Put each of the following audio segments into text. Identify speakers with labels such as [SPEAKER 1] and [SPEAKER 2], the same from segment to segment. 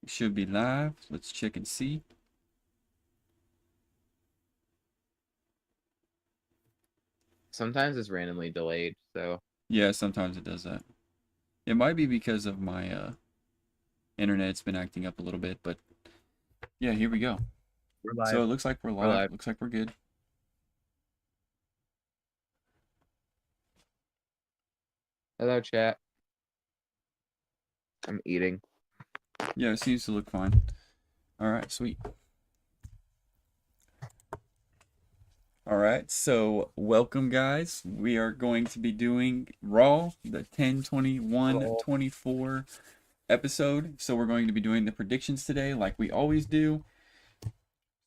[SPEAKER 1] Should be live. Let's check and see.
[SPEAKER 2] Sometimes it's randomly delayed, so
[SPEAKER 1] Yeah, sometimes it does that. It might be because of my internet's been acting up a little bit, but yeah, here we go.
[SPEAKER 2] we're
[SPEAKER 1] So
[SPEAKER 2] live.
[SPEAKER 1] it looks like we're
[SPEAKER 2] We're
[SPEAKER 1] live.
[SPEAKER 2] live.
[SPEAKER 1] Looks like we're good.
[SPEAKER 2] Hello, chat. I'm eating.
[SPEAKER 1] Yeah, it seems to look fine. All right, sweet. All right, so welcome, guys. We are going to be doing Raw, the 10/21/24 episode. So we're going to be doing the predictions today, like we always do.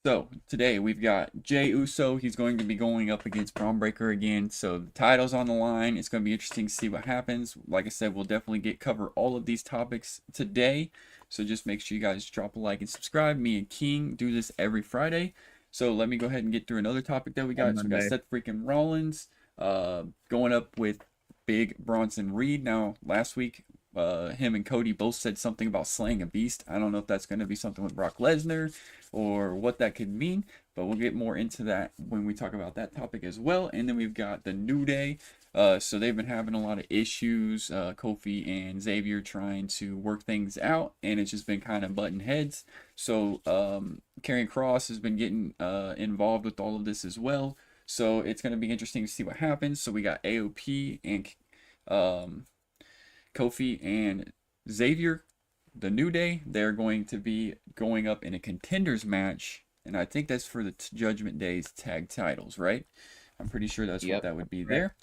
[SPEAKER 1] So today we've got Jey Uso. He's going to be going up against Braun Breaker again. So the title's on the line. It's going to be interesting to see what happens. Like I said, we'll definitely cover all of these topics today. So just make sure you guys drop a like and subscribe. Me and King do this every Friday. So let me go ahead and get through another topic that we
[SPEAKER 2] On
[SPEAKER 1] got. So we got
[SPEAKER 2] Monday.
[SPEAKER 1] Seth freaking Rollins going up with Big Bronson Reed. Now last week him and Cody both said something about slaying a beast. I don't know if that's going to be something with Brock Lesnar or what that could mean, but we'll get more into that when we talk about that topic as well. And then we've got the New Day. So they've been having a lot of issues, Kofi and Xavier trying to work things out, and it's just been kind of button heads. So Karrion Kross has been getting involved with all of this as well. So it's going to be interesting to see what happens. So we got AOP and um, Kofi and Xavier, the New Day. They're going to be going up in a contenders match, and I think that's for the Judgment Day's tag titles, right? I'm pretty sure that's what
[SPEAKER 2] Yep.
[SPEAKER 1] that would be
[SPEAKER 2] Right.
[SPEAKER 1] there.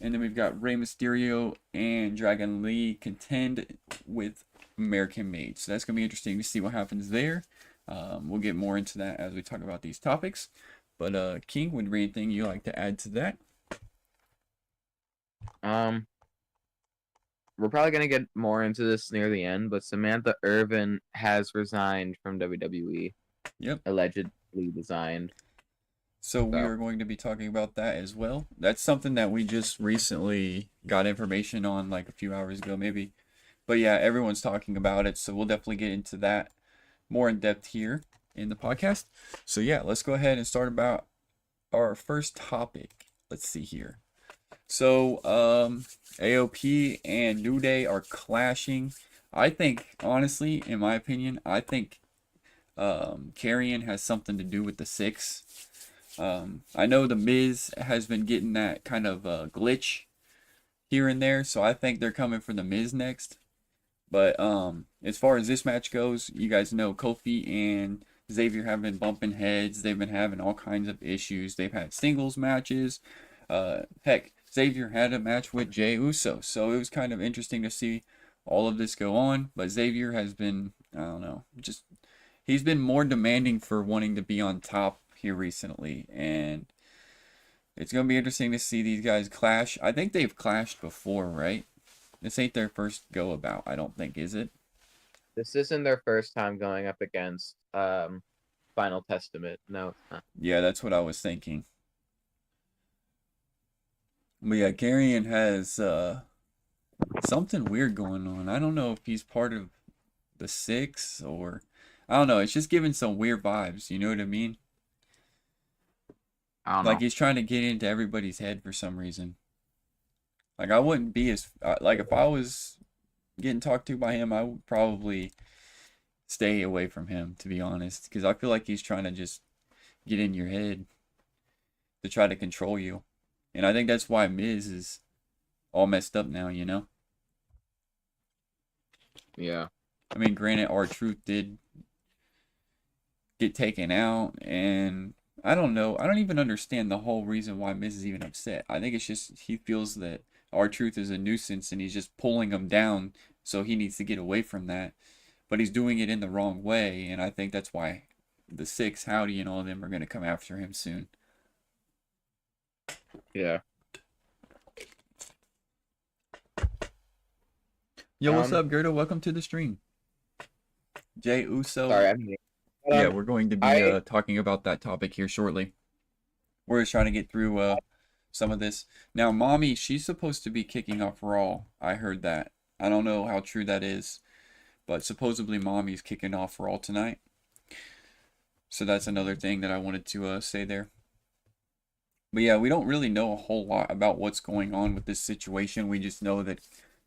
[SPEAKER 1] And then we've got Rey Mysterio and Dragon Lee contend with American Made. So that's going to be interesting to see what happens there. We'll get more into that as we talk about these topics. But King, would there be anything you like to add to that?
[SPEAKER 2] Um, we're probably gonna get more into this near the end, but Samantha Irvin has resigned from WWE.
[SPEAKER 1] Yep.
[SPEAKER 2] Allegedly resigned.
[SPEAKER 1] So we
[SPEAKER 2] So
[SPEAKER 1] are going to be talking about that as well. That's something that we just recently got information on like a few hours ago maybe. But yeah, everyone's talking about it, so we'll definitely get into that more in depth here in the podcast. So yeah, let's go ahead and start about our first topic. Let's see here. So AOP and New Day are clashing. I think honestly, in my opinion, I think Carrion has something to do with the six. I know the Miz has been getting that kind of glitch here and there, so I think they're coming for the Miz next. But as far as this match goes, you guys know Kofi and Xavier have been bumping heads. They've been having all kinds of issues. They've had singles matches. Heck, Xavier had a match with Jey Uso, so it was kind of interesting to see all of this go on. But Xavier has been, I don't know, just he's been more demanding for wanting to be on top here recently, and it's gonna be interesting to see these guys clash. I think they've clashed before, right? This ain't their first go about, I don't think, is it?
[SPEAKER 2] this isn't their first time going up against Final Testament. No, it's not.
[SPEAKER 1] Yeah, that's what I was thinking. But yeah, Carrion has something weird going on. I don't know if he's part of the six or I don't know. It's just giving some weird vibes. You know what I mean?
[SPEAKER 2] I don't
[SPEAKER 1] Like
[SPEAKER 2] know.
[SPEAKER 1] he's trying to get into everybody's head for some reason. Like I wouldn't be as like if I was getting talked to by him, I would probably stay away from him to be honest, because I feel like he's trying to just get in your head to try to control you, and I think that's why Miz is all messed up now. You know?
[SPEAKER 2] Yeah.
[SPEAKER 1] I mean, granted, R-Truth did get taken out, and I don't know. I don't even understand the whole reason why Miz is even upset. I think it's just he feels that R-Truth is a nuisance and he's just pulling him down, so he needs to get away from that. But he's doing it in the wrong way, and I think that's why the Six, Howdy, and all of them are going to come after him soon.
[SPEAKER 2] Yeah.
[SPEAKER 1] Yo, what's up, Gerda? Welcome to the stream. Jey
[SPEAKER 2] Sorry,
[SPEAKER 1] Uso.
[SPEAKER 2] I'm eating.
[SPEAKER 1] Yeah, we're going to be
[SPEAKER 2] I
[SPEAKER 1] talking about that topic here shortly. We're just trying to get through some of this. Now, Mommy, she's supposed to be kicking off Raw. I heard that. I don't know how true that is. But supposedly Mommy's kicking off Raw tonight. So that's another thing that I wanted to say there. But yeah, we don't really know a whole lot about what's going on with this situation. We just know that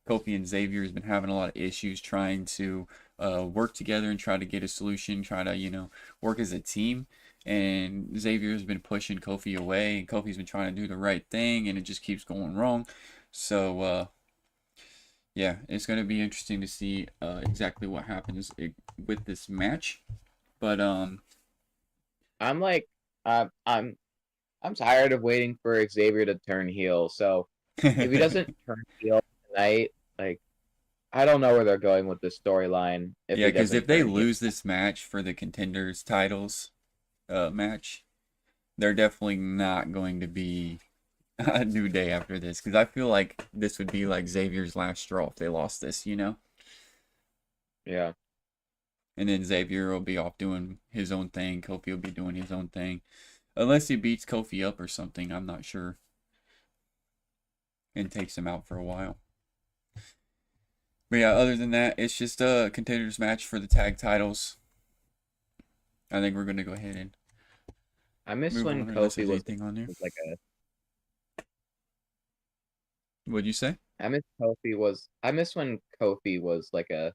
[SPEAKER 1] Kofi and Xavier has been having a lot of issues trying to work together and try to get a solution, try to, work as a team. And Xavier's been pushing Kofi away, and Kofi's been trying to do the right thing, and it just keeps going wrong. So, yeah, it's going to be interesting to see exactly what happens with this match. But,
[SPEAKER 2] I'm like, I'm tired of waiting for Xavier to turn heel. So if he doesn't turn heel tonight, like I don't know where they're going with this storyline if
[SPEAKER 1] yeah,
[SPEAKER 2] he
[SPEAKER 1] because if
[SPEAKER 2] doesn't
[SPEAKER 1] they
[SPEAKER 2] turn heel.
[SPEAKER 1] lose this match for the contenders titles match, they're definitely not going to be a New Day after this. Because I feel like this would be like Xavier's last straw if they lost this.
[SPEAKER 2] Yeah.
[SPEAKER 1] And then Xavier will be off doing his own thing. Kofi will be doing his own thing. Unless he beats Kofi up or something, I'm not sure. And takes him out for a while. But yeah, other than that, it's just a contenders match for the tag titles. I think we're going to go ahead and
[SPEAKER 2] I miss
[SPEAKER 1] move
[SPEAKER 2] when
[SPEAKER 1] on unless
[SPEAKER 2] Kofi
[SPEAKER 1] there's
[SPEAKER 2] was
[SPEAKER 1] anything on there.
[SPEAKER 2] like a
[SPEAKER 1] What'd you say?
[SPEAKER 2] I miss when Kofi was like a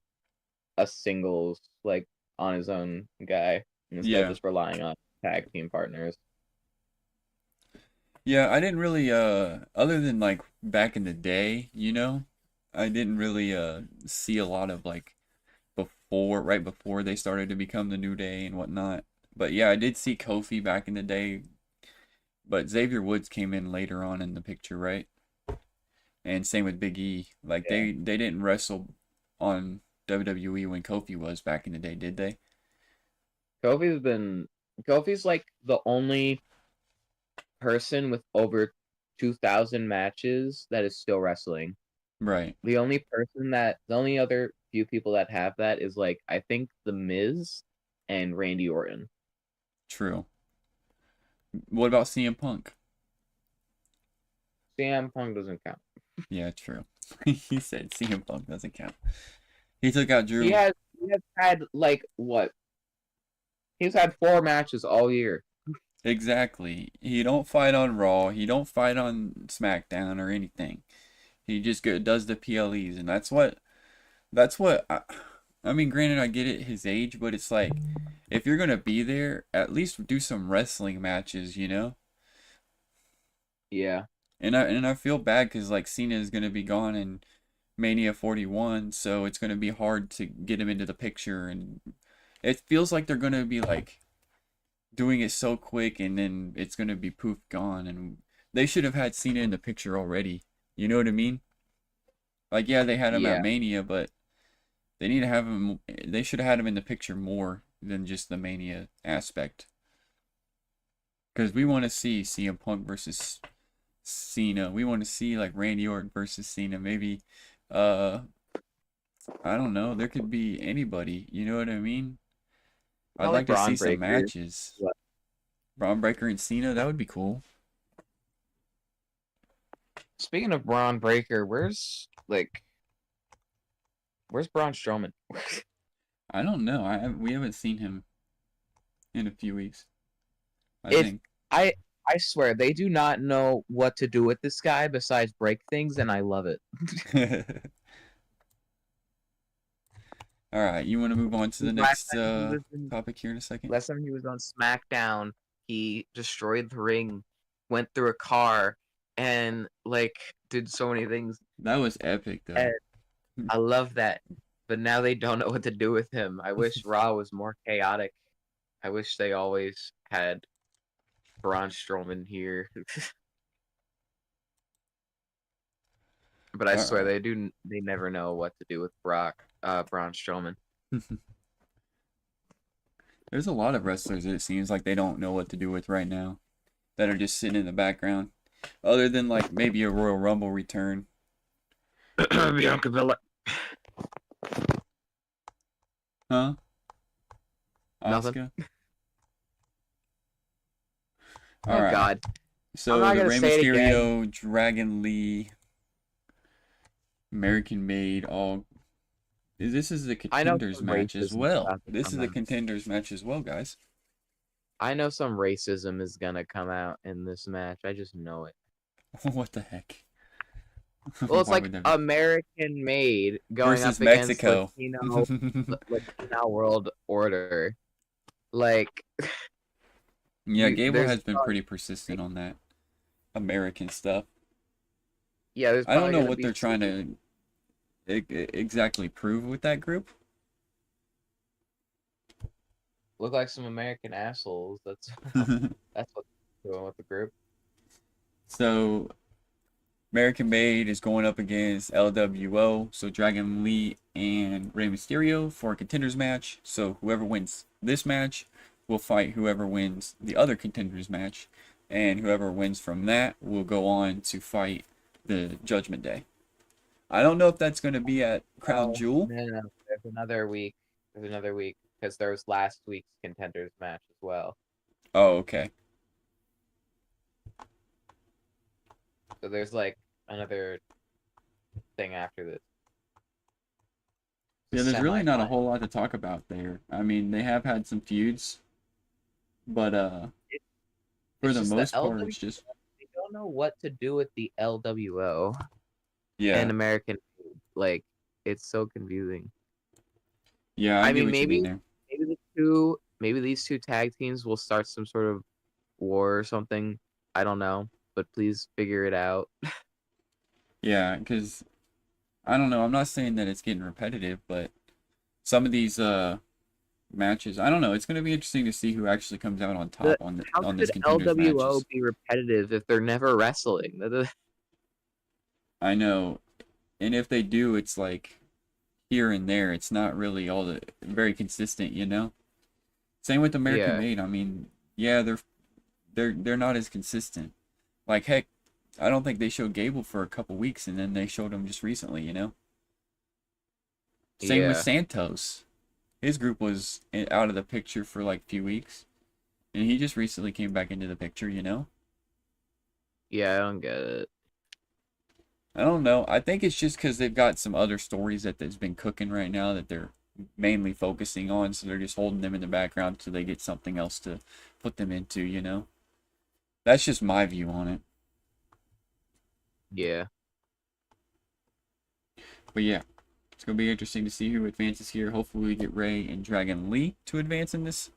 [SPEAKER 2] singles like on his own guy instead of
[SPEAKER 1] Yeah.
[SPEAKER 2] just relying on tag team partners.
[SPEAKER 1] Yeah, I didn't really other than like back in the day, I didn't really see a lot of like right before they started to become the New Day and whatnot. But yeah, I did see Kofi back in the day, but Xavier Woods came in later on in the picture, right? And same with Big E. Like
[SPEAKER 2] Yeah.
[SPEAKER 1] they didn't wrestle on WWE when Kofi was back in the day, did they?
[SPEAKER 2] Kofi's like the only person with over 2,000 matches that is still wrestling.
[SPEAKER 1] Right.
[SPEAKER 2] The only other few people that have that is like I think The Miz and Randy Orton.
[SPEAKER 1] True. What about CM Punk?
[SPEAKER 2] CM Punk doesn't count.
[SPEAKER 1] Yeah, true. He said CM Punk doesn't count. He took out
[SPEAKER 2] He
[SPEAKER 1] Drew.
[SPEAKER 2] has he has had like what? He's had 4 matches all year.
[SPEAKER 1] Exactly. He don't fight on Raw. He don't fight on SmackDown or anything. He just does the PLEs, and that's what I mean. Granted, I get it, his age, but it's like if you're gonna be there, at least do some wrestling matches.
[SPEAKER 2] Yeah.
[SPEAKER 1] And I feel bad because like Cena is gonna be gone in Mania 41, so it's gonna be hard to get him into the picture, and it feels like they're gonna be like doing it so quick and then it's gonna be poof gone and they should have had Cena in the picture already. You know what I mean? Like yeah, they had him at
[SPEAKER 2] Yeah.
[SPEAKER 1] Mania, but they should have had him in the picture more than just the Mania aspect. Because we want to see CM Punk versus Cena. We want to see like Randy Orton versus Cena. Maybe uh I don't know, there could be anybody, you know what I mean? I'd
[SPEAKER 2] Probably
[SPEAKER 1] like to see
[SPEAKER 2] Braun
[SPEAKER 1] some
[SPEAKER 2] Breaker.
[SPEAKER 1] matches. Braun Breaker and Cena, that would be cool.
[SPEAKER 2] Speaking of Braun Breaker, where's Braun Strowman?
[SPEAKER 1] I don't know. We haven't seen him in a few weeks. I
[SPEAKER 2] If
[SPEAKER 1] think.
[SPEAKER 2] I I swear they do not know what to do with this guy besides break things, and I love it.
[SPEAKER 1] All right, you want to move on to the
[SPEAKER 2] Last
[SPEAKER 1] next
[SPEAKER 2] time he was in
[SPEAKER 1] topic here in a second?
[SPEAKER 2] Last time he was on SmackDown, he destroyed the ring, went through a car, and like did so many things.
[SPEAKER 1] That was epic
[SPEAKER 2] And
[SPEAKER 1] though.
[SPEAKER 2] I love that. But now they don't know what to do with him. I wish Raw was more chaotic. I wish they always had Braun Strowman here. But I
[SPEAKER 1] All
[SPEAKER 2] swear
[SPEAKER 1] right.
[SPEAKER 2] they never know what to do with Braun Strowman.
[SPEAKER 1] There's a lot of wrestlers that it seems like they don't know what to do with right now that are just sitting in the background, other than like maybe a Royal Rumble return.
[SPEAKER 2] Bianca Belair.
[SPEAKER 1] Huh?
[SPEAKER 2] Nothing.
[SPEAKER 1] Asuka? All
[SPEAKER 2] Oh
[SPEAKER 1] right.
[SPEAKER 2] God. I'm
[SPEAKER 1] So
[SPEAKER 2] not
[SPEAKER 1] the
[SPEAKER 2] gonna
[SPEAKER 1] Rey
[SPEAKER 2] say it again.
[SPEAKER 1] Mysterio, Dragon Lee, American Made all This is the
[SPEAKER 2] I know
[SPEAKER 1] contenders
[SPEAKER 2] some
[SPEAKER 1] match as
[SPEAKER 2] racism
[SPEAKER 1] well.
[SPEAKER 2] about to
[SPEAKER 1] This
[SPEAKER 2] come
[SPEAKER 1] is the
[SPEAKER 2] out.
[SPEAKER 1] contenders match as well, guys.
[SPEAKER 2] I know some racism is gonna come out in this match. I just know it.
[SPEAKER 1] What the heck?
[SPEAKER 2] Well, it's
[SPEAKER 1] Why
[SPEAKER 2] like
[SPEAKER 1] would that be?
[SPEAKER 2] American made going
[SPEAKER 1] Versus
[SPEAKER 2] up against
[SPEAKER 1] Mexico.
[SPEAKER 2] Latino World Order. Like
[SPEAKER 1] Yeah, Gable
[SPEAKER 2] there's
[SPEAKER 1] has been pretty persistent on that American stuff.
[SPEAKER 2] yeah, there's
[SPEAKER 1] I don't
[SPEAKER 2] probably
[SPEAKER 1] know
[SPEAKER 2] gonna
[SPEAKER 1] what
[SPEAKER 2] be
[SPEAKER 1] they're trying to exactly prove with that group.
[SPEAKER 2] look like some American assholes. That's that's what's going with the group.
[SPEAKER 1] So American Made is going up against LWO, so Dragon Lee and Rey Mysterio for a contenders match. So whoever wins this match will fight whoever wins the other contenders match, and whoever wins from that will go on to fight the Judgment Day. I don't know if that's going to be at Crown
[SPEAKER 2] Oh
[SPEAKER 1] Jewel.
[SPEAKER 2] no, no, there's another week. There's another week because there was last week's contenders match as well.
[SPEAKER 1] Oh, okay.
[SPEAKER 2] So there's like another thing after this. The
[SPEAKER 1] Yeah, there's really not a
[SPEAKER 2] semi-final.
[SPEAKER 1] whole lot to talk about there. I mean, they have had some feuds, but
[SPEAKER 2] It,
[SPEAKER 1] for
[SPEAKER 2] it's
[SPEAKER 1] the
[SPEAKER 2] just the
[SPEAKER 1] most part,
[SPEAKER 2] LW.
[SPEAKER 1] it's just
[SPEAKER 2] They don't know what to do with the LWO and
[SPEAKER 1] yeah,
[SPEAKER 2] American. Like it's so confusing.
[SPEAKER 1] yeah. I
[SPEAKER 2] I
[SPEAKER 1] get
[SPEAKER 2] mean,
[SPEAKER 1] what you mean there.
[SPEAKER 2] maybe these two tag teams will start some sort of war or something. I don't know, but please figure it out.
[SPEAKER 1] Yeah, because I don't know. I'm not saying that it's getting repetitive, but some of these matches, I don't know. It's gonna be interesting to see who actually comes out on top
[SPEAKER 2] The
[SPEAKER 1] on
[SPEAKER 2] how
[SPEAKER 1] this
[SPEAKER 2] could
[SPEAKER 1] contenders
[SPEAKER 2] LWO
[SPEAKER 1] matches.
[SPEAKER 2] be repetitive if they're never wrestling?
[SPEAKER 1] I know, and if they do, it's like here and there. It's not really all the very consistent, you know. Same with American
[SPEAKER 2] Yeah,
[SPEAKER 1] Made. I mean, yeah, they're not as consistent. Like heck, I don't think they showed Gable for a couple weeks, and then they showed him just recently, you know. Same with
[SPEAKER 2] yeah,
[SPEAKER 1] Santos. His group was out of the picture for like a few weeks, and he just recently came back into the picture, you know?
[SPEAKER 2] yeah. I don't get it.
[SPEAKER 1] I don't know. I think it's just because they've got some other stories that that's been cooking right now that they're mainly focusing on, so they're just holding them in the background till they get something else to put them into, you know? That's just my view on it.
[SPEAKER 2] Yeah,
[SPEAKER 1] But yeah, it's gonna be interesting to see who advances here. Hopefully we get Ray and Dragon Lee to advance in this.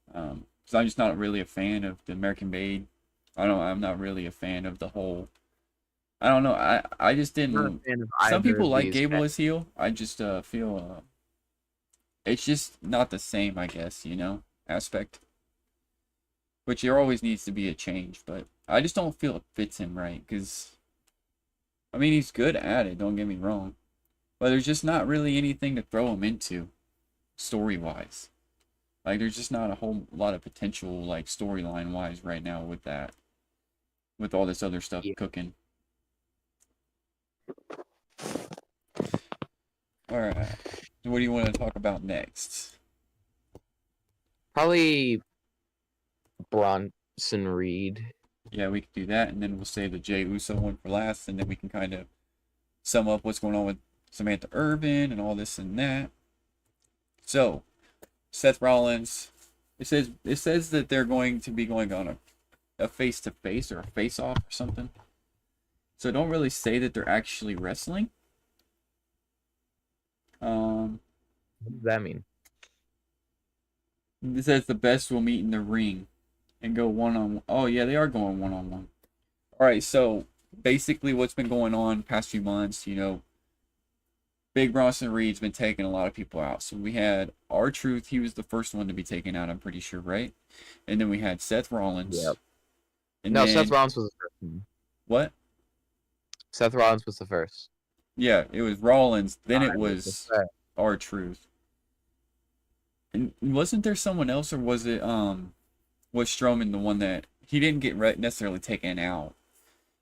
[SPEAKER 1] Because I'm just not really a fan of the American Made. I'm not really a fan of the whole. I don't know. I just
[SPEAKER 2] I'm not a
[SPEAKER 1] didn't.
[SPEAKER 2] fan of
[SPEAKER 1] Some
[SPEAKER 2] either
[SPEAKER 1] people
[SPEAKER 2] of
[SPEAKER 1] like
[SPEAKER 2] these
[SPEAKER 1] Gable
[SPEAKER 2] guys.
[SPEAKER 1] as heel. I just feel it's just not the same. I guess you know aspect. Which there always needs to be a change, but I just don't feel it fits him right. Because I mean he's good at it. Don't get me wrong, but there's just not really anything to throw him into, story wise. Like there's just not a whole lot of potential like storyline wise right now with that. With all this other stuff
[SPEAKER 2] Yeah,
[SPEAKER 1] cooking. All right. So what do you want to talk about next?
[SPEAKER 2] probably Bronson Reed.
[SPEAKER 1] Yeah, we could do that, and then we'll save the Jay Uso one for last, and then we can kind of sum up what's going on with Samantha Irvin and all this and that. So, Seth Rollins, it says that they're going to be going on a face to face or a face off or something. So don't really say that they're actually wrestling. Um,
[SPEAKER 2] What does that mean?
[SPEAKER 1] it says the best will meet in the ring and go one on. Oh yeah, they are going one on one. All right, so basically what's been going on past few months, you know, Big Bronson Reed's been taking a lot of people out. So we had R-Truth, he was the first one to be taken out, I'm pretty sure, right? And then we had Seth Rollins.
[SPEAKER 2] Yep.
[SPEAKER 1] And
[SPEAKER 2] No, Seth
[SPEAKER 1] then
[SPEAKER 2] Rollins was the first one.
[SPEAKER 1] what?
[SPEAKER 2] Seth Rollins was the first.
[SPEAKER 1] Yeah, it was Rollins, then it
[SPEAKER 2] Time was the
[SPEAKER 1] was
[SPEAKER 2] first.
[SPEAKER 1] R-Truth. And wasn't there someone else, or was Strowman the one that he didn't get necessarily taken out?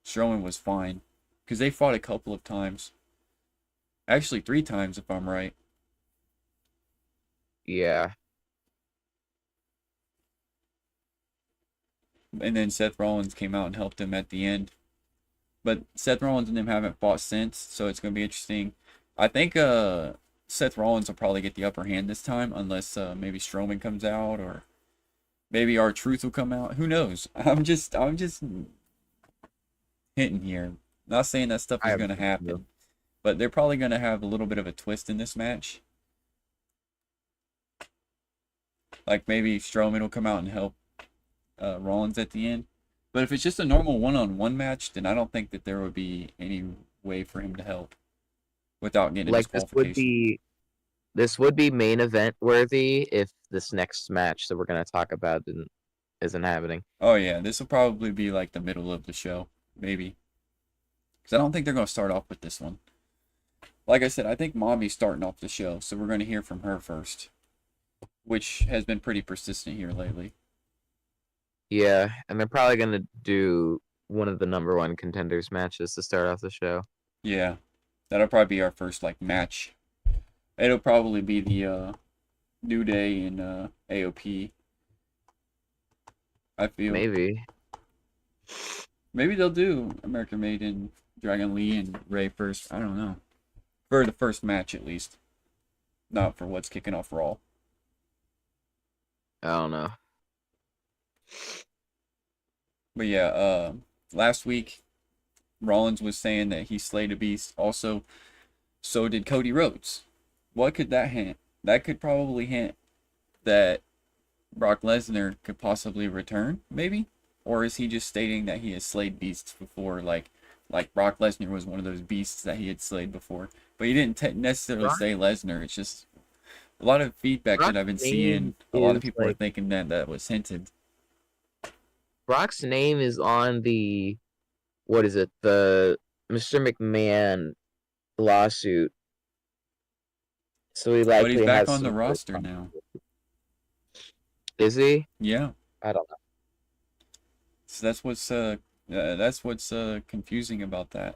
[SPEAKER 1] Strowman was fine because they fought a couple of times. Actually, 3 times if I'm right.
[SPEAKER 2] Yeah.
[SPEAKER 1] And then Seth Rollins came out and helped him at the end. But Seth Rollins and them haven't fought since, so it's gonna be interesting. I think Seth Rollins will probably get the upper hand this time, unless maybe Strowman comes out or maybe R-Truth will come out. Who knows? I'm just hinting here. Not saying that stuff
[SPEAKER 2] I
[SPEAKER 1] is
[SPEAKER 2] have
[SPEAKER 1] gonna
[SPEAKER 2] no clue.
[SPEAKER 1] happen, but they're probably gonna have a little bit of a twist in this match. Like maybe Strowman will come out and help Rollins at the end. But if it's just a normal one-on-one match, then I don't think that there would be any way for him to help without getting a
[SPEAKER 2] Like
[SPEAKER 1] disqualification.
[SPEAKER 2] this would be main event worthy if this next match that we're gonna talk about isn't happening.
[SPEAKER 1] Oh yeah, this will probably be like the middle of the show, maybe. Because I don't think they're going to start off with this one. Like I said, I think Mommy's starting off the show, so we're going to hear from her first, which has been pretty persistent here lately.
[SPEAKER 2] Yeah, and they're probably gonna do one of the number one contenders matches to start off the show.
[SPEAKER 1] Yeah, that'll probably be our first like match. It'll probably be the New Day and AOP. I feel maybe they'll do American Maiden, Dragon Lee, and Ray first. I don't know. For the first match, at least. Not for what's kicking off Raw.
[SPEAKER 2] I don't know.
[SPEAKER 1] But yeah, last week, Rollins was saying that he slayed a beast. Also, so did Cody Rhodes. What could that hint? That could probably hint that Brock Lesnar could possibly return, maybe? Or is he just stating that he has slayed beasts before, like Brock Lesnar was one of those beasts that he had slayed before? But he didn't necessarily
[SPEAKER 2] Brock,
[SPEAKER 1] say Lesnar. It's just a lot of feedback that
[SPEAKER 2] Brock's
[SPEAKER 1] I've been seeing.
[SPEAKER 2] name
[SPEAKER 1] A lot of
[SPEAKER 2] is
[SPEAKER 1] people are
[SPEAKER 2] like
[SPEAKER 1] thinking that that was hinted.
[SPEAKER 2] Brock's name is on the what is it? The Mr. McMahon lawsuit. So he
[SPEAKER 1] But he's
[SPEAKER 2] likely
[SPEAKER 1] back
[SPEAKER 2] has
[SPEAKER 1] on the
[SPEAKER 2] some sort of
[SPEAKER 1] roster now.
[SPEAKER 2] Is he?
[SPEAKER 1] Yeah.
[SPEAKER 2] I don't know.
[SPEAKER 1] So that's what's confusing about that.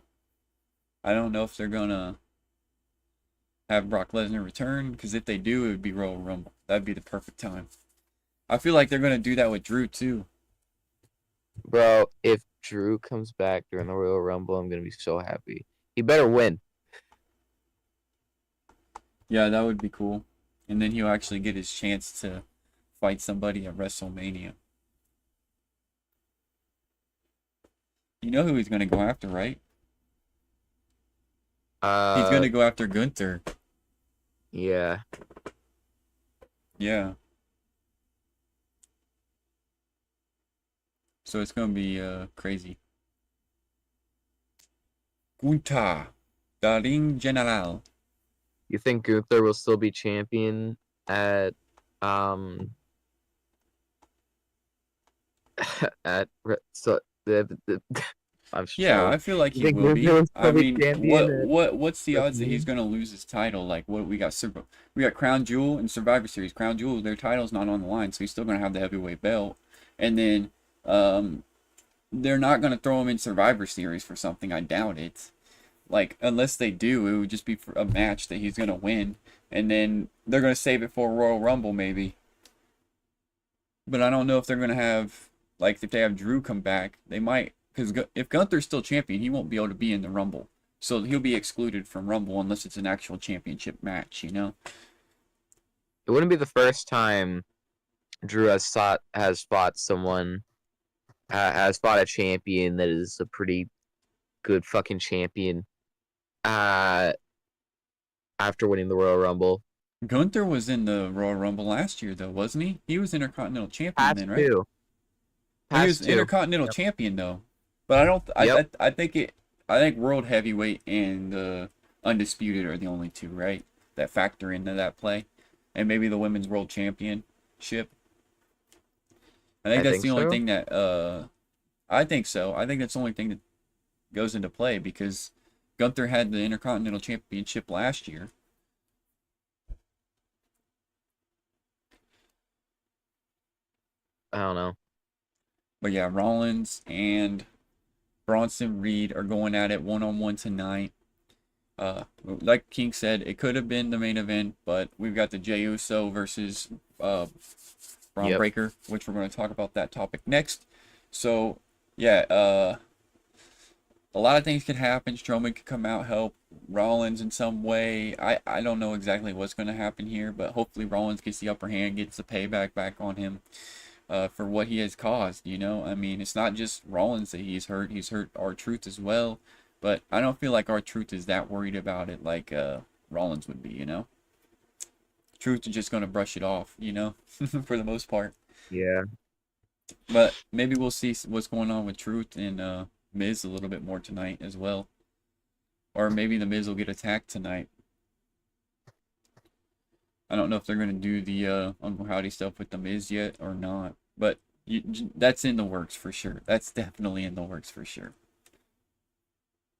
[SPEAKER 1] I don't know if they're gonna have Brock Lesnar return, because if they do, it would be Royal Rumble. That'd be the perfect time. I feel like they're gonna do that with Drew too.
[SPEAKER 2] Bro, if Drew comes back during the Royal Rumble, I'm gonna be so happy. He better win.
[SPEAKER 1] Yeah, that would be cool. And then he'll actually get his chance to fight somebody at WrestleMania. You know who he's gonna go after, right? He's gonna go after Gunther.
[SPEAKER 2] Yeah.
[SPEAKER 1] Yeah. So it's gonna be crazy. Gunther, the Ring General.
[SPEAKER 2] You think Gunther will still be champion at so I'm
[SPEAKER 1] Yeah,
[SPEAKER 2] so
[SPEAKER 1] I feel like
[SPEAKER 2] you
[SPEAKER 1] he
[SPEAKER 2] think
[SPEAKER 1] will
[SPEAKER 2] Gunther
[SPEAKER 1] be.
[SPEAKER 2] will
[SPEAKER 1] I
[SPEAKER 2] still be
[SPEAKER 1] mean,
[SPEAKER 2] champion at
[SPEAKER 1] what's the odds that he's
[SPEAKER 2] WrestleMania?
[SPEAKER 1] gonna lose his title? Like, what we got Crown Jewel and Survivor Series. Crown Jewel, their title's not on the line, so he's still gonna have the heavyweight belt. And then, they're not gonna throw him in Survivor Series for something. I doubt it. Like, unless they do, it would just be for a match that he's gonna win, and then they're gonna save it for Royal Rumble maybe. But I don't know if they're gonna have, like, if they have Drew come back, they might, because if Gunther's still champion, he won't be able to be in the Rumble, so he'll be excluded from Rumble unless it's an actual championship match, you know?
[SPEAKER 2] It wouldn't be the first time Drew has fought someone has fought a champion that is a pretty good fucking champion uh after winning the Royal Rumble.
[SPEAKER 1] Gunther was in the Royal Rumble last year, though, wasn't he? He was Intercontinental Champion
[SPEAKER 2] Past
[SPEAKER 1] then, right?
[SPEAKER 2] two.
[SPEAKER 1] He was
[SPEAKER 2] Past two.
[SPEAKER 1] Intercontinental
[SPEAKER 2] Yep.
[SPEAKER 1] Champion though, but I don't.
[SPEAKER 2] Yep.
[SPEAKER 1] I think World Heavyweight and Undisputed are the only two, right? That factor into that play, and maybe the Women's World Championship. I think
[SPEAKER 2] I
[SPEAKER 1] that's
[SPEAKER 2] think
[SPEAKER 1] the only
[SPEAKER 2] so.
[SPEAKER 1] thing that. I think so. I think that's the only thing that goes into play because Gunther had the Intercontinental Championship last year.
[SPEAKER 2] I don't know.
[SPEAKER 1] But yeah, Rollins and Bronson Reed are going at it one-on-one tonight. Like King said, it could have been the main event, but we've got the Jey Uso versus Braun
[SPEAKER 2] Yep.
[SPEAKER 1] Breaker, which we're going to talk about that topic next. So, yeah, a lot of things could happen. Strowman could come out, help. Rollins in some way. I don't know exactly what's going to happen here, but hopefully Rollins gets the upper hand, gets the payback back on him for what he has caused. You know, I mean, it's not just Rollins that he's hurt. He's hurt R-Truth as well. But I don't feel like R-Truth is that worried about it like Rollins would be. You know, Truth is just going to brush it off. You know, for the most part.
[SPEAKER 2] Yeah.
[SPEAKER 1] But maybe we'll see what's going on with Truth and Miz a little bit more tonight as well. Or maybe the Miz will get attacked tonight. I don't know if they're going to do the Uncle Howdy stuff with the Miz yet or not. But that's in the works for sure. That's definitely in the works for sure.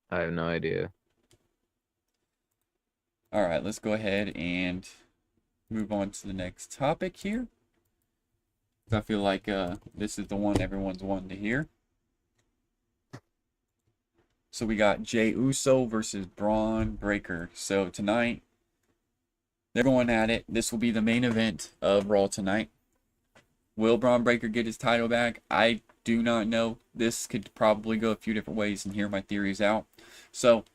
[SPEAKER 2] I have no idea.
[SPEAKER 1] Alright, let's go ahead and move on to the next topic here. I feel like this is the one everyone's wanting to hear. So we got Jey Uso versus Braun Breaker. So tonight, they're going at it. This will be the main event of Raw tonight. Will Braun Breaker get his title back? I do not know. This could probably go a few different ways, and hear my theories out. So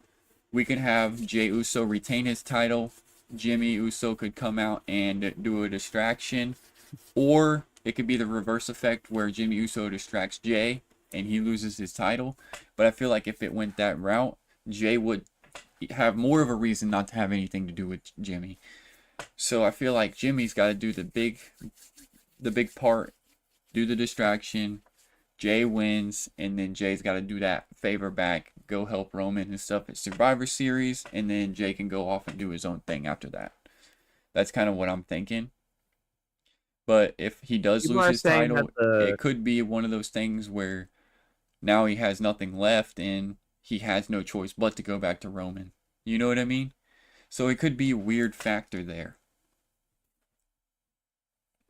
[SPEAKER 1] we could have Jey Uso retain his title. Jimmy Uso could come out and do a distraction. Or it could be the reverse effect where Jimmy Uso distracts Jey and he loses his title. But I feel like if it went that route, Jey would have more of a reason not to have anything to do with Jimmy. So I feel like Jimmy's got to do the big part, do the distraction. Jey wins, and then Jey's got to do that favor back, go help Roman and stuff at Survivor Series, and then Jey can go off and do his own thing after that. That's kind of what I'm thinking. But if he does lose his title, it could be one of those things where now he has nothing left and he has no choice but to go back to Roman. You know what I mean? So it could be a weird factor there.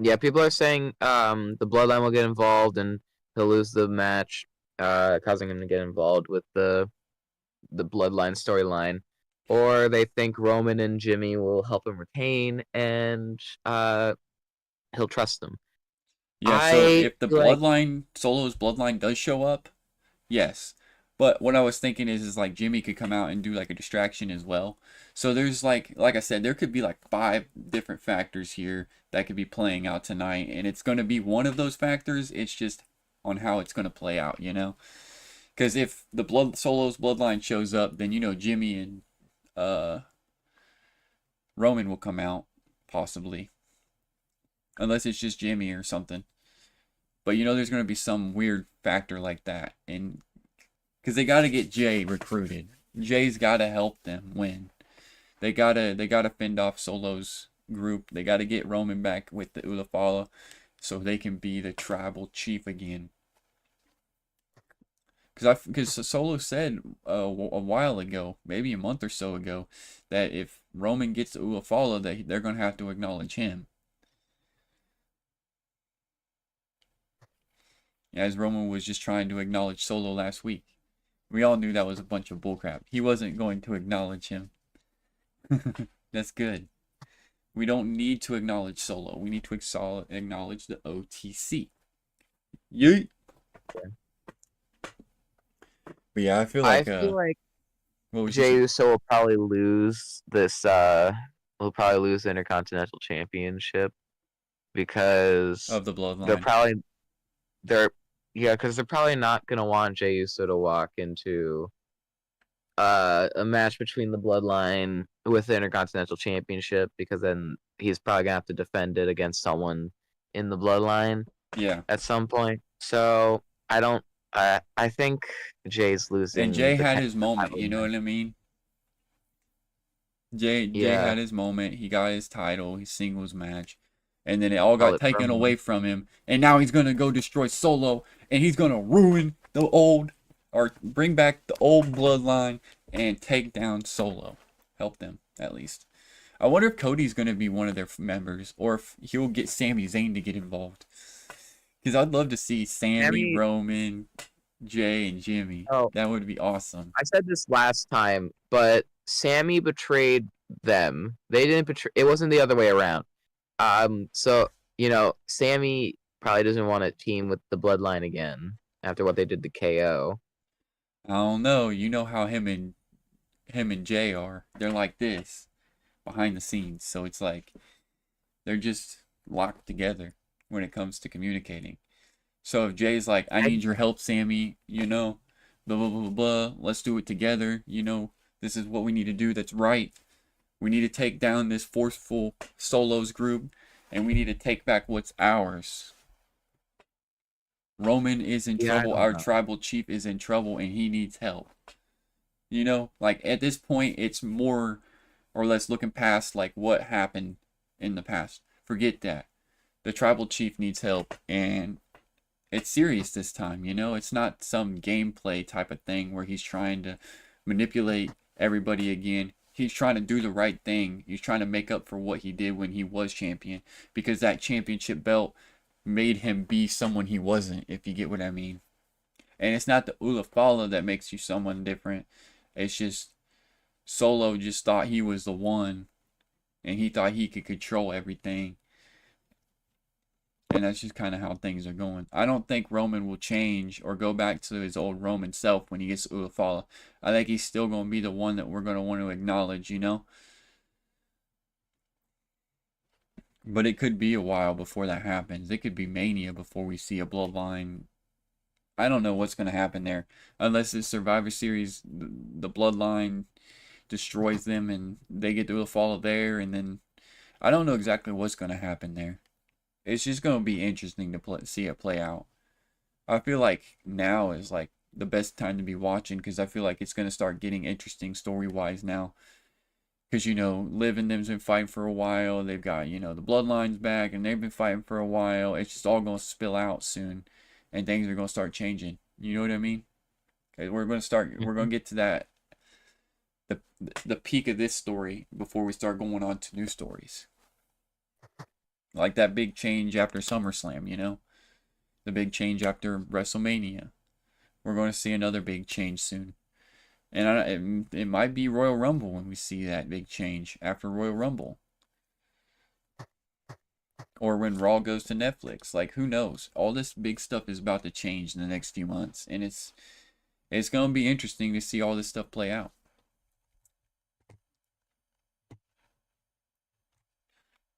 [SPEAKER 2] Yeah, people are saying the Bloodline will get involved and he'll lose the match, causing him to get involved with the Bloodline storyline. Or they think Roman and Jimmy will help him retain and he'll trust them.
[SPEAKER 1] Yeah, so if the bloodline, Solo's bloodline does show up, yes. But what I was thinking is like Jimmy could come out and do like a distraction as well. So there's like I said, there could be like 5 different factors here that could be playing out tonight. And it's going to be one of those factors. It's just on how it's going to play out, you know? Because if the Solo's bloodline shows up, then, you know, Jimmy and Roman will come out, possibly. Unless it's just Jimmy or something. But you know there's going to be some weird factor like that. And because they got to get Jey recruited. Jey's got to help them win. They gotta fend off Solo's group. They got to get Roman back with the Ulafala so they can be the tribal chief again. Because Solo said a while ago, maybe a month or so ago, that if Roman gets the Ulafala, they're going to have to acknowledge him. As Roman was just trying to acknowledge Solo last week. We all knew that was a bunch of bullcrap. He wasn't going to acknowledge him. That's good. We don't need to acknowledge Solo. We need to acknowledge the OTC. Yeet. But yeah, I feel like
[SPEAKER 2] Jey Uso will probably lose this. Will probably lose the Intercontinental Championship because
[SPEAKER 1] of the bloodline.
[SPEAKER 2] Because they're probably not gonna want Jey Uso to walk into a match between the bloodline with the Intercontinental Championship, because then he's probably gonna have to defend it against someone in the bloodline.
[SPEAKER 1] Yeah.
[SPEAKER 2] At some point. So I think Jay's losing.
[SPEAKER 1] And Jey had his moment, you know what I mean? Jey had his moment. He got his title, his singles match. And then it all got taken away from him. And now he's going to go destroy Solo. And he's going to ruin the old, or bring back the old bloodline and take down Solo. Help them, at least. I wonder if Cody's going to be one of their members. Or if he'll get Sami Zayn to get involved. Because I'd love to see Sammy, Roman, Jey, and Jimmy. Oh, that would be awesome.
[SPEAKER 2] I said this last time, but Sammy betrayed them. They didn't betray. It wasn't the other way around. So, you know, Sammy probably doesn't want to team with the bloodline again after what they did to KO.
[SPEAKER 1] I don't know. You know how him and him and Jay are. They're like this behind the scenes. So it's like they're just locked together when it comes to communicating. So if Jay's like, I
[SPEAKER 2] I,
[SPEAKER 1] need your help, Sammy, blah, blah, blah, blah, blah, let's do it together, this is what we need to do that's right. We need to take down this forceful solos group, and we need to take back what's ours. Roman is in
[SPEAKER 2] yeah, I
[SPEAKER 1] trouble,
[SPEAKER 2] don't
[SPEAKER 1] our
[SPEAKER 2] know.
[SPEAKER 1] tribal chief is in trouble, and he needs help. Like at this point, it's more or less looking past like what happened in the past. Forget that. The tribal chief needs help, and it's serious this time, It's not some gameplay type of thing where he's trying to manipulate everybody again. He's trying to do the right thing. He's trying to make up for what he did when he was champion, because that championship belt made him be someone he wasn't, if you get what I mean. And it's not the Ulafala that makes you someone different. It's just Solo just thought he was the one, and he thought he could control everything. And that's just kind of how things are going. I don't think Roman will change or go back to his old Roman self when he gets to Ulafala. I think he's still going to be the one that we're going to want to acknowledge. But it could be a while before that happens. It could be Mania before we see a bloodline. I don't know what's going to happen there. Unless this Survivor Series, the bloodline destroys them and they get to Ulafala there. And then I don't know exactly what's going to happen there. It's just going to be interesting to see it play out. I feel like now is like the best time to be watching, because I feel like it's going to start getting interesting story wise now. Because, Liv and them's been fighting for a while. They've got, the Bloodlines back, and they've been fighting for a while. It's just all going to spill out soon, and things are going to start changing. You know what I mean? Okay, we're going to
[SPEAKER 2] Mhm.
[SPEAKER 1] get to that, the peak of this story before we start going on to new stories. Like that big change after SummerSlam. The big change after WrestleMania. We're going to see another big change soon. And it might be Royal Rumble when we see that big change after Royal Rumble. Or when Raw goes to Netflix. Like, who knows? All this big stuff is about to change in the next few months. And it's going to be interesting to see all this stuff play out.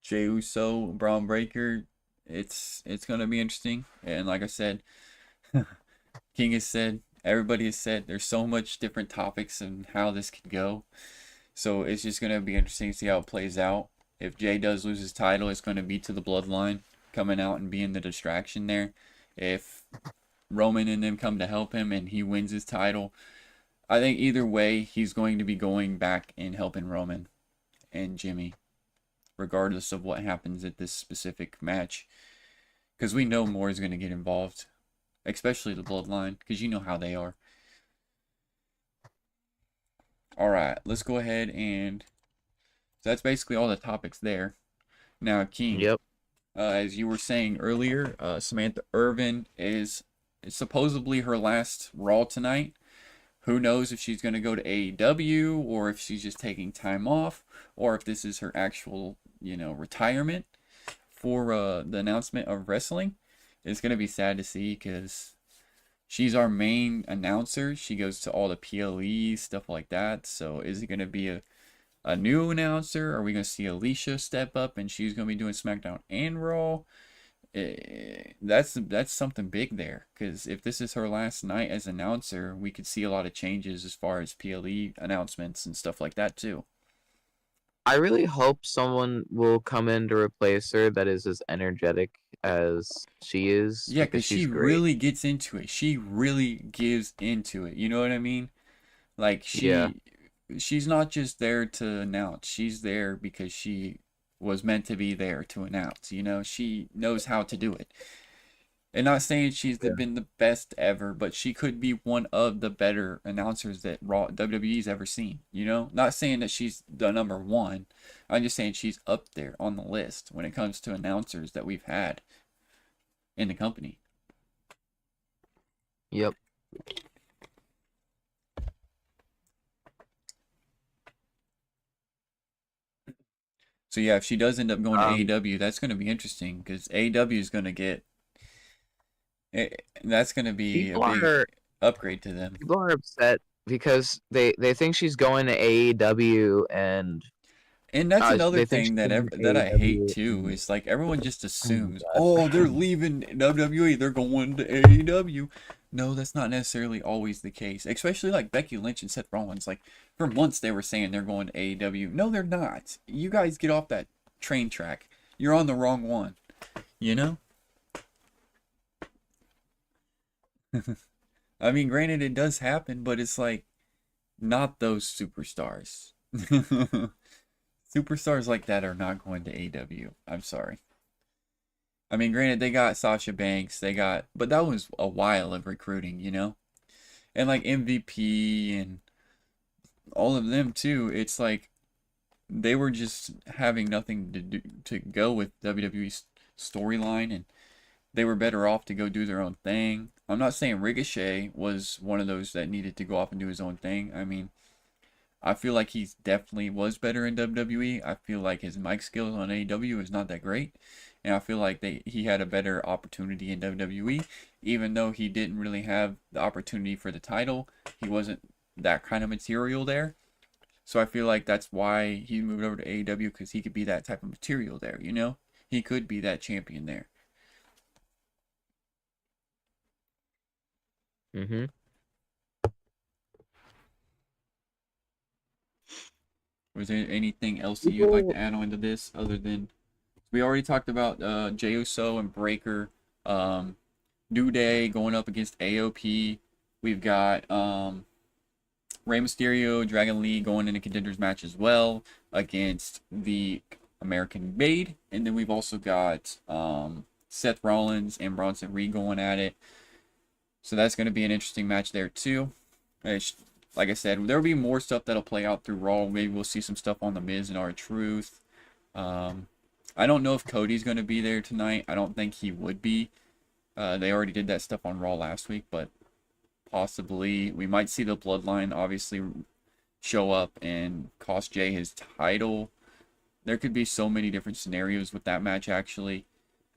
[SPEAKER 1] Jey Uso, Braun Breaker, it's going to be interesting. And like I said, King has said, everybody has said, there's so much different topics and how this could go. So it's just going to be interesting to see how it plays out. If Jay does lose his title, it's going to be to the Bloodline coming out and being the distraction there. If Roman and them come to help him and he wins his title, I think either way, he's going to be going back and helping Roman and Jimmy, regardless of what happens at this specific match. Because we know more is going to get involved, especially the Bloodline, because you know how they are. All right, let's go ahead and so that's basically all the topics there. Now, King,
[SPEAKER 2] Yep.
[SPEAKER 1] as you were saying earlier, Samantha Irvin is supposedly her last Raw tonight. Who knows if she's going to go to AEW or if she's just taking time off or if this is her actual, retirement for the announcement of wrestling. It's going to be sad to see because she's our main announcer. She goes to all the PLEs, stuff like that. So is it going to be a new announcer? Are we going to see Alicia step up and she's going to be doing SmackDown and Raw? That's something big there, because if this is her last night as announcer, we could see a lot of changes as far as PLE announcements and stuff like that too.
[SPEAKER 2] I really hope someone will come in to replace her that is as energetic as she is
[SPEAKER 1] Yeah,
[SPEAKER 2] because
[SPEAKER 1] because she
[SPEAKER 2] she's great.
[SPEAKER 1] really gets into it. She really gives into it. You know what I mean? Like
[SPEAKER 2] Yeah.
[SPEAKER 1] she's not just there to announce. She's there because she was meant to be there to announce. She knows how to do it. And not saying she's
[SPEAKER 2] Yeah.
[SPEAKER 1] been the best ever, but she could be one of the better announcers that WWE's ever seen. Not saying that she's the number one. I'm just saying she's up there on the list when it comes to announcers that we've had in the company.
[SPEAKER 2] Yep.
[SPEAKER 1] So yeah, if she does end up going to
[SPEAKER 2] Um,
[SPEAKER 1] AEW, that's going to be interesting because AEW is going to get that's going to be a
[SPEAKER 2] people
[SPEAKER 1] big
[SPEAKER 2] are
[SPEAKER 1] upgrade to them.
[SPEAKER 2] people are upset because they think she's going to AEW and
[SPEAKER 1] And that's another
[SPEAKER 2] they think
[SPEAKER 1] thing
[SPEAKER 2] she's
[SPEAKER 1] that
[SPEAKER 2] going to
[SPEAKER 1] that I hate
[SPEAKER 2] AEW.
[SPEAKER 1] too.
[SPEAKER 2] And,
[SPEAKER 1] Is like everyone just
[SPEAKER 2] oh my
[SPEAKER 1] assumes, oh, they're
[SPEAKER 2] god.
[SPEAKER 1] leaving WWE, they're going to AEW. No, that's not necessarily always the case. Especially like Becky Lynch and Seth Rollins. Like for months they were saying they're going to AEW. No, they're not. You guys get off that train track. You're on the wrong one. You know? I mean, granted, it does happen, but it's like not those superstars. Superstars like that are not going to AEW. I'm sorry. I mean, granted, they got Sasha Banks, but that was a while of recruiting, you know? And like MVP and all of them too. It's like they were just having nothing to do to go with WWE's storyline, and they were better off to go do their own thing. I'm not saying Ricochet was one of those that needed to go off and do his own thing. I mean, I feel like he's definitely was better in WWE. I feel like his mic skills on AEW is not that great. And I feel like he had a better opportunity in WWE, even though he didn't really have the opportunity for the title. He wasn't that kind of material there. So I feel like that's why he moved over to AEW, because he could be that type of material there, you know? He could be that champion there.
[SPEAKER 2] Mhm.
[SPEAKER 1] Was there anything else that you'd like to
[SPEAKER 2] People,
[SPEAKER 1] add on to this other than we already talked about Jey Uso and Breaker, um, New Day going up against AOP. We've got Rey Mysterio, Dragon Lee going in a contenders match as well against the American Made, and then we've also got Seth Rollins and Bronson Reed going at it. So that's going to be an interesting match there too. Like I said, there'll be more stuff that'll play out through Raw. Maybe we'll see some stuff on the Miz and R-Truth. Um, I don't know if Cody's going to be there tonight. I don't think he would be. They already did that stuff on Raw last week, but possibly we might see the Bloodline obviously show up and cost Jay his title. There could be so many different scenarios with that match, actually.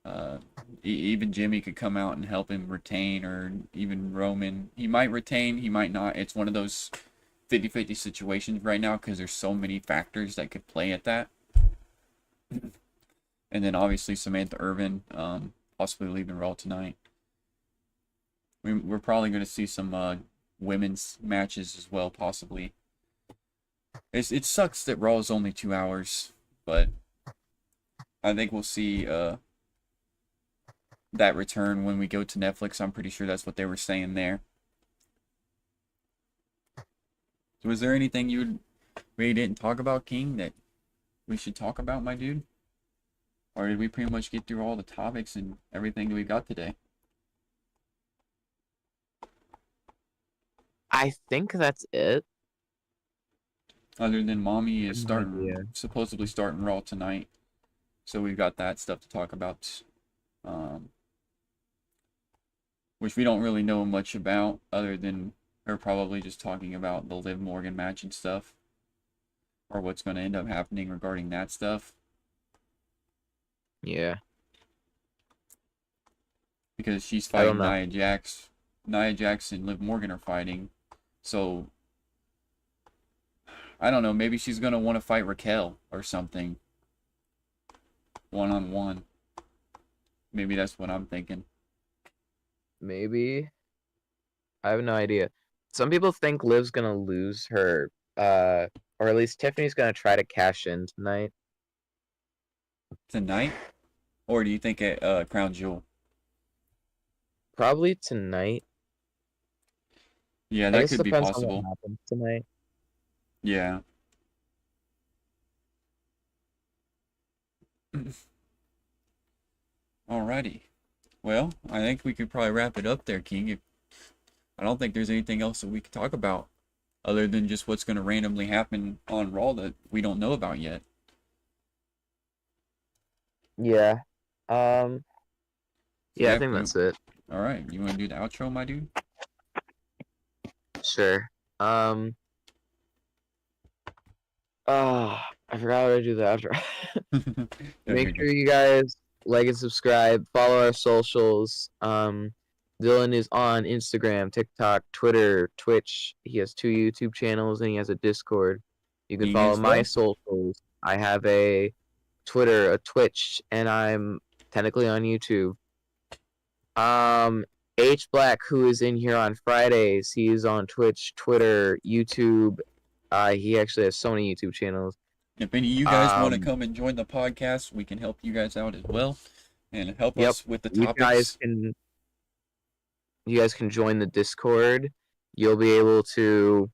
[SPEAKER 1] Uh, Even Jimmy could come out and help him retain, or even Roman. He might retain, he might not. It's one of those 50-50 situations right now because there's so many factors that could play at that. And then obviously Samantha Irvin, possibly leaving Raw tonight. We're probably going to see some women's matches as well, possibly. It sucks that Raw is only 2 hours, but I think we'll see that return when we go to Netflix. I'm pretty sure that's what they were saying there. So was there anything we didn't talk about, King, that we should talk about, my dude? Or did we pretty much get through all the topics and everything that we got today?
[SPEAKER 2] I think that's it.
[SPEAKER 1] Other than Mommy is
[SPEAKER 2] No idea.
[SPEAKER 1] supposedly starting Raw tonight. So we've got that stuff to talk about. Which we don't really know much about, other than her probably just talking about the Liv Morgan match and stuff. Or what's going to end up happening regarding that stuff.
[SPEAKER 2] Yeah.
[SPEAKER 1] Because she's
[SPEAKER 2] I don't
[SPEAKER 1] fighting
[SPEAKER 2] know.
[SPEAKER 1] Nia Jax. Nia Jax and Liv Morgan are fighting. So, I don't know, maybe she's going to want to fight Raquel or something. One-on-one. Maybe that's what I'm thinking.
[SPEAKER 2] Maybe. I have no idea. Some people think Liv's gonna lose her, or at least Tiffany's gonna try to cash in tonight.
[SPEAKER 1] Tonight? Or do you think at Crown Jewel?
[SPEAKER 2] Probably tonight.
[SPEAKER 1] Yeah,
[SPEAKER 2] I
[SPEAKER 1] that
[SPEAKER 2] guess it
[SPEAKER 1] could be
[SPEAKER 2] depends on what
[SPEAKER 1] possible.
[SPEAKER 2] happens tonight.
[SPEAKER 1] Yeah. Alrighty. Well, I think we could probably wrap it up there, King. I don't think there's anything else that we could talk about other than just what's going to randomly happen on Raw that we don't know about yet.
[SPEAKER 2] Yeah. Um.
[SPEAKER 1] So
[SPEAKER 2] Yeah, I
[SPEAKER 1] yeah,
[SPEAKER 2] think that's it.
[SPEAKER 1] all right. You want to do the outro, my dude?
[SPEAKER 2] Sure. Um. Oh, I forgot how to do the outro.
[SPEAKER 1] No,
[SPEAKER 2] Make
[SPEAKER 1] you're
[SPEAKER 2] sure
[SPEAKER 1] good.
[SPEAKER 2] you guys like and subscribe. Follow our socials. Dylan is on Instagram, TikTok, Twitter, Twitch. He has 2 YouTube channels and he has a Discord. You can
[SPEAKER 1] Me
[SPEAKER 2] follow
[SPEAKER 1] as
[SPEAKER 2] my
[SPEAKER 1] well.
[SPEAKER 2] socials. I have a Twitter, a Twitch, and I'm technically on YouTube. H Black, who is in here on Fridays, he is on Twitch, Twitter, YouTube. He actually has so many YouTube channels.
[SPEAKER 1] If any of you guys want to
[SPEAKER 2] Um,
[SPEAKER 1] come and join the podcast, we can help you guys out as well and help
[SPEAKER 2] yep,
[SPEAKER 1] us with the
[SPEAKER 2] you guys
[SPEAKER 1] topics.
[SPEAKER 2] can join the Discord. You'll be able to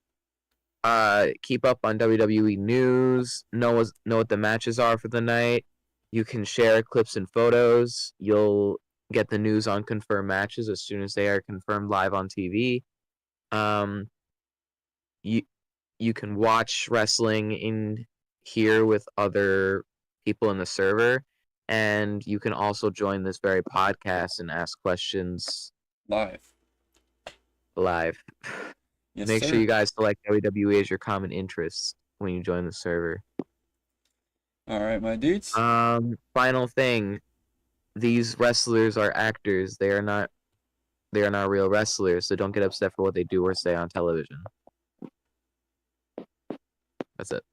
[SPEAKER 2] keep up on WWE news, know what the matches are for the night. You can share clips and photos. You'll get the news on confirmed matches as soon as they are confirmed live on TV. Um, you you can watch wrestling in here with other people in the server, and you can also join this very podcast and ask questions
[SPEAKER 1] Live.
[SPEAKER 2] live.
[SPEAKER 1] Yes,
[SPEAKER 2] Make sure
[SPEAKER 1] sir.
[SPEAKER 2] you guys select WWE as your common interest when you join the server.
[SPEAKER 1] All right, my dudes.
[SPEAKER 2] Final thing. These wrestlers are actors. They are not real wrestlers, so don't get upset for what they do or say on television. That's it.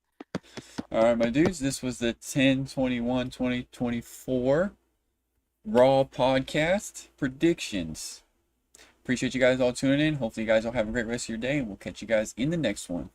[SPEAKER 1] All right, my dudes. This was the 10/21/2024 Raw podcast predictions. Appreciate you guys all tuning in. Hopefully, you guys all have a great rest of your day, and we'll catch you guys in the next one.